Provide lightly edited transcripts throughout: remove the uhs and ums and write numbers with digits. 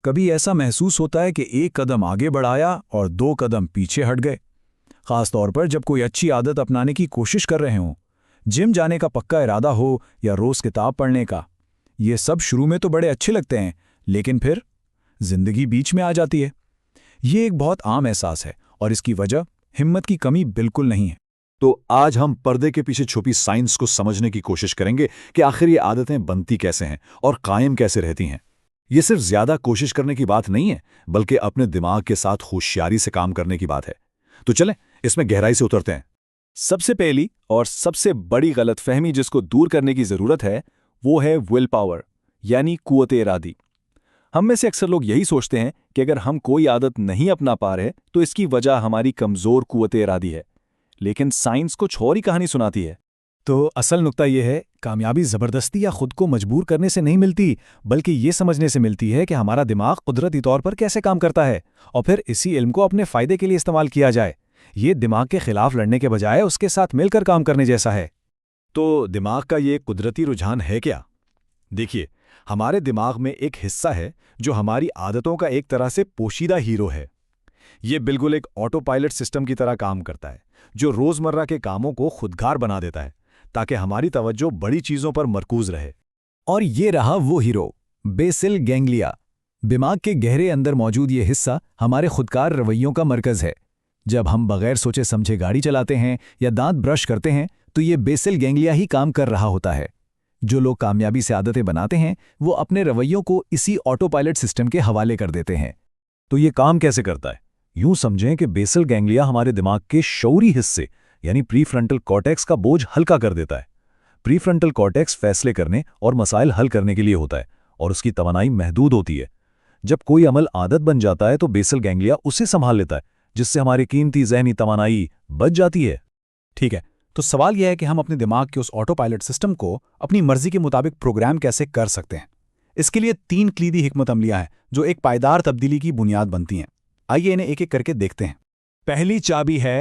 کبھی ایسا محسوس ہوتا ہے کہ ایک قدم آگے بڑھایا اور دو قدم پیچھے ہٹ گئے، خاص طور پر جب کوئی اچھی عادت اپنانے کی کوشش کر رہے ہوں، جم جانے کا پکا ارادہ ہو یا روز کتاب پڑھنے کا۔ یہ سب شروع میں تو بڑے اچھے لگتے ہیں، لیکن پھر زندگی بیچ میں آ جاتی ہے۔ یہ ایک بہت عام احساس ہے اور اس کی وجہ ہمت کی کمی بالکل نہیں ہے۔ تو آج ہم پردے کے پیچھے چھپی سائنس کو سمجھنے کی کوشش کریں گے کہ آخر یہ عادتیں بنتی کیسے ہیں اور قائم کیسے رہتی ہیں۔ یہ صرف زیادہ کوشش کرنے کی بات نہیں ہے، بلکہ اپنے دماغ کے ساتھ ہوشیاری سے کام کرنے کی بات ہے۔ تو چلیں اس میں گہرائی سے اترتے ہیں۔ سب سے پہلی اور سب سے بڑی غلط فہمی جس کو دور کرنے کی ضرورت ہے وہ ہے ول پاور، یعنی قوت ارادی۔ ہم میں سے اکثر لوگ یہی سوچتے ہیں کہ اگر ہم کوئی عادت نہیں اپنا پا رہے تو اس کی وجہ ہماری کمزور قوت ارادی ہے، لیکن سائنس کچھ اور ہی کہانی سناتی ہے۔ تو اصل نقطہ یہ ہے، کامیابی زبردستی یا خود کو مجبور کرنے سے نہیں ملتی، بلکہ یہ سمجھنے سے ملتی ہے کہ ہمارا دماغ قدرتی طور پر کیسے کام کرتا ہے، اور پھر اسی علم کو اپنے فائدے کے لیے استعمال کیا جائے۔ یہ دماغ کے خلاف لڑنے کے بجائے اس کے ساتھ مل کر کام کرنے جیسا ہے۔ تو دماغ کا یہ قدرتی رجحان ہے کیا؟ دیکھیے، ہمارے دماغ میں ایک حصہ ہے جو ہماری عادتوں کا ایک طرح سے پوشیدہ ہیرو ہے۔ یہ بالکل ایک آٹو پائلٹ سسٹم کی طرح کام کرتا ہے، جو روزمرہ کے کاموں کو خودکار بنا دیتا ہے تاکہ ہماری توجہ بڑی چیزوں پر مرکوز رہے۔ اور یہ رہا وہ ہیرو، بیسل گینگلیا۔ دماغ کے گہرے اندر موجود یہ حصہ ہمارے خودکار رویوں کا مرکز ہے۔ جب ہم بغیر سوچے سمجھے گاڑی چلاتے ہیں یا دانت برش کرتے ہیں تو یہ بیسل گینگلیا ہی کام کر رہا ہوتا ہے۔ جو لوگ کامیابی سے عادتیں بناتے ہیں وہ اپنے رویوں کو اسی آٹو پائلٹ سسٹم کے حوالے کر دیتے ہیں۔ تو یہ کام کیسے کرتا ہے؟ یوں سمجھیں کہ بیسل گینگلیا ہمارے دماغ کے شعوری حصے یعنی پری فرنٹل کارٹیکس کا بوجھ ہلکا کر دیتا ہے۔ پری فرنٹل کارٹیکس فیصلے کرنے اور مسائل حل کرنے کے لیے ہوتا ہے اور اس کی توانائی محدود ہوتی ہے۔ جب کوئی عمل عادت بن جاتا ہے تو بیسل گینگلیا اسے سنبھال لیتا ہے، جس سے ہماری قیمتی ذہنی توانائی بچ جاتی ہے۔ ٹھیک ہے، تو سوال یہ ہے کہ ہم اپنے دماغ کے اس آٹو پائلٹ سسٹم کو اپنی مرضی کے مطابق پروگرام کیسے کر سکتے ہیں؟ اس کے لیے 3 کلیدی حکمت عملیاں ہیں جو ایک پائیدار تبدیلی کی بنیاد بنتی ہیں۔ آئیے انہیں ایک ایک کر کے دیکھتے ہیں۔ پہلی چابی ہے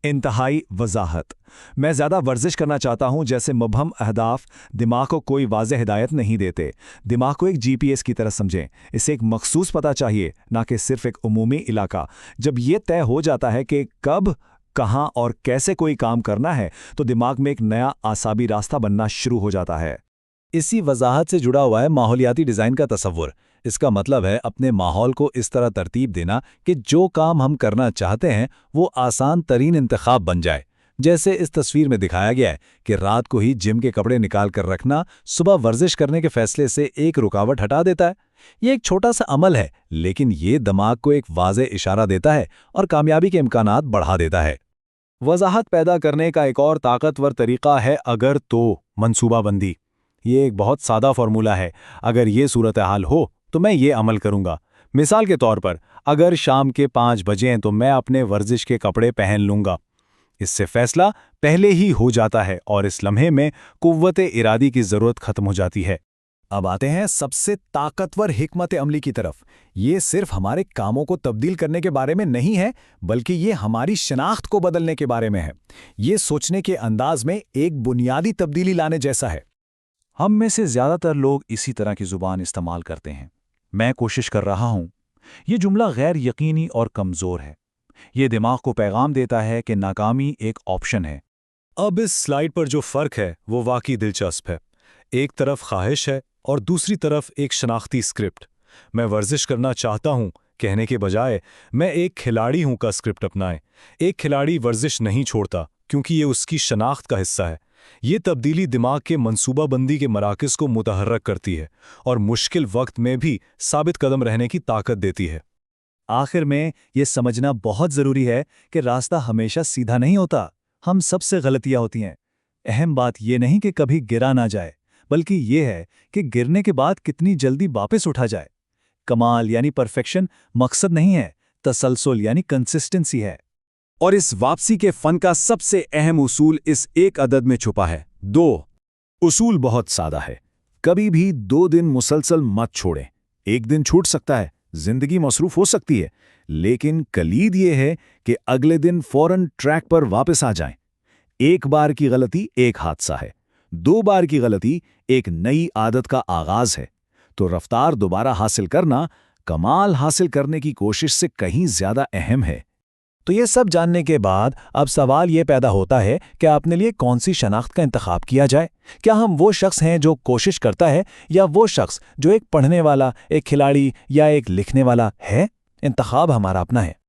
انتہائی وضاحت۔ میں زیادہ ورزش کرنا چاہتا ہوں جیسے مبہم اہداف دماغ کو کوئی واضح ہدایت نہیں دیتے۔ دماغ کو ایک جی پی ایس کی طرح سمجھیں، اسے ایک مخصوص پتہ چاہیے، نہ کہ صرف ایک عمومی علاقہ۔ جب یہ طے ہو جاتا ہے کہ کب، کہاں اور کیسے کوئی کام کرنا ہے تو دماغ میں ایک نیا اعصابی راستہ بننا شروع ہو جاتا ہے۔ اسی وضاحت سے جڑا ہوا ہے ماحولیاتی ڈیزائن کا تصور۔ اس کا مطلب ہے اپنے ماحول کو اس طرح ترتیب دینا کہ جو کام ہم کرنا چاہتے ہیں وہ آسان ترین انتخاب بن جائے۔ جیسے اس تصویر میں دکھایا گیا ہے کہ رات کو ہی جم کے کپڑے نکال کر رکھنا صبح ورزش کرنے کے فیصلے سے ایک رکاوٹ ہٹا دیتا ہے۔ یہ ایک چھوٹا سا عمل ہے، لیکن یہ دماغ کو ایک واضح اشارہ دیتا ہے اور کامیابی کے امکانات بڑھا دیتا ہے۔ وضاحت پیدا کرنے کا ایک اور طاقتور طریقہ ہے اگر تو منصوبہ بندی۔ یہ ایک بہت سادہ فارمولہ ہے، اگر یہ صورتحال ہو تو میں یہ عمل کروں گا۔ مثال کے طور پر، اگر شام کے 5 بجے ہیں تو میں اپنے ورزش کے کپڑے پہن لوں گا۔ اس سے فیصلہ پہلے ہی ہو جاتا ہے اور اس لمحے میں قوت ارادی کی ضرورت ختم ہو جاتی ہے۔ اب آتے ہیں سب سے طاقتور حکمت عملی کی طرف۔ یہ صرف ہمارے کاموں کو تبدیل کرنے کے بارے میں نہیں ہے، بلکہ یہ ہماری شناخت کو بدلنے کے بارے میں ہے۔ یہ سوچنے کے انداز میں ایک بنیادی تبدیلی لانے جیسا ہے۔ ہم میں سے زیادہ تر لوگ اسی طرح کی زبان استعمال کرتے ہیں۔ میں کوشش کر رہا ہوں۔ یہ جملہ غیر یقینی اور کمزور ہے۔ یہ دماغ کو پیغام دیتا ہے کہ ناکامی ایک آپشن ہے۔ اب اس سلائیڈ پر جو فرق ہے وہ واقعی دلچسپ ہے۔ ایک طرف خواہش ہے اور دوسری طرف ایک شناختی اسکرپٹ۔ میں ورزش کرنا چاہتا ہوں کہنے کے بجائے میں ایک کھلاڑی ہوں کا اسکرپٹ اپنائیں۔ ایک کھلاڑی ورزش نہیں چھوڑتا کیونکہ یہ اس کی شناخت کا حصہ ہے۔ یہ تبدیلی دماغ کے منصوبہ بندی کے مراکز کو متحرک کرتی ہے اور مشکل وقت میں بھی ثابت قدم رہنے کی طاقت دیتی ہے۔ آخر میں یہ سمجھنا بہت ضروری ہے کہ راستہ ہمیشہ سیدھا نہیں ہوتا۔ ہم سب سے غلطیاں ہوتی ہیں۔ اہم بات یہ نہیں کہ کبھی گرا نہ جائے، بلکہ یہ ہے کہ گرنے کے بعد کتنی جلدی واپس اٹھا جائے۔ کمال یعنی پرفیکشن مقصد نہیں ہے، تسلسل یعنی کنسسٹنسی ہے۔ اور اس واپسی کے فن کا سب سے اہم اصول اس ایک عدد میں چھپا ہے، 2۔ اصول بہت سادہ ہے۔ کبھی بھی 2 دن مسلسل مت چھوڑیں۔ ایک دن چھوٹ سکتا ہے، زندگی مصروف ہو سکتی ہے، لیکن کلید یہ ہے کہ اگلے دن فوراً ٹریک پر واپس آ جائیں۔ ایک بار کی غلطی ایک حادثہ ہے، 2 بار کی غلطی ایک نئی عادت کا آغاز ہے۔ تو رفتار دوبارہ حاصل کرنا کمال حاصل کرنے کی کوشش سے کہیں زیادہ اہم ہے۔ تو یہ سب جاننے کے بعد اب سوال یہ پیدا ہوتا ہے کہ اپنے لیے کون سی شناخت کا انتخاب کیا جائے؟ کیا ہم وہ شخص ہیں جو کوشش کرتا ہے یا وہ شخص جو ایک پڑھنے والا، ایک کھلاڑی یا ایک لکھنے والا ہے؟ انتخاب ہمارا اپنا ہے۔